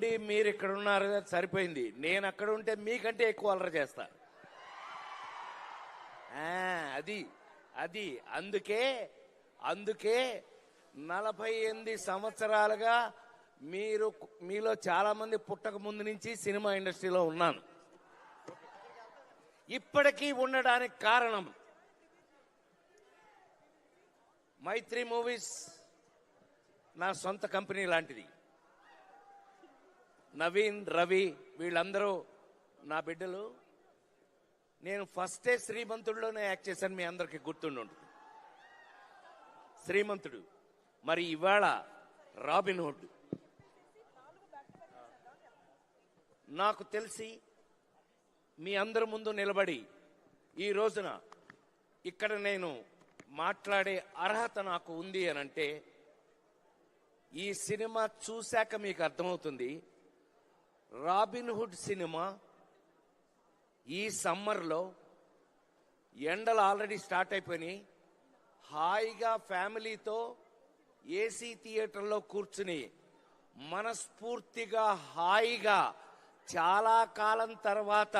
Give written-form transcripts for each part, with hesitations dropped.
ఉండి మీరు ఇక్కడ ఉన్నారు సరిపోయింది. నేను అక్కడ ఉంటే మీకంటే ఎక్కువ అల్లరి చేస్తా. అది అది అందుకే 48 సంవత్సరాలుగా మీలో చాలా మంది పుట్టక ముందు నుంచి సినిమా ఇండస్ట్రీలో ఉన్నాను. ఇప్పటికీ ఉండడానికి కారణం మైత్రి మూవీస్ నా సొంత కంపెనీ లాంటిది. నవీన్, రవి వీళ్ళందరూ నా బిడ్డలు. నేను ఫస్టే శ్రీమంతుడిలోనే యాక్ట్ చేశాను, మీ అందరికీ గుర్తుండి శ్రీమంతుడు. మరి ఇవాళ రాబిన్ హుడ్. నాకు తెలిసి మీ అందరి ముందు నిలబడి ఈ రోజున ఇక్కడ నేను మాట్లాడే అర్హత నాకు ఉంది అని అంటే ఈ సినిమా చూశాక మీకు అర్థమవుతుంది. రాబిన్ హుడ్ సినిమా ఈ సమ్మర్లో ఎండలు ఆల్రెడీ స్టార్ట్ అయిపోయినాయి. హాయిగా ఫ్యామిలీతో ఏసీ థియేటర్లో కూర్చుని మనస్ఫూర్తిగా హాయిగా చాలా కాలం తర్వాత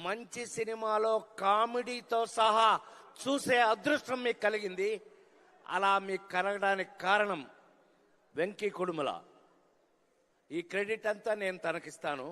మంచి సినిమాలో కామెడీతో సహా చూసే అదృష్టం మీకు కలిగింది. అలా మీకు కలగడానికి కారణం వెంకీ కుడుమల. ఈ క్రెడిట్ అంతా నేను తనకిస్తాను.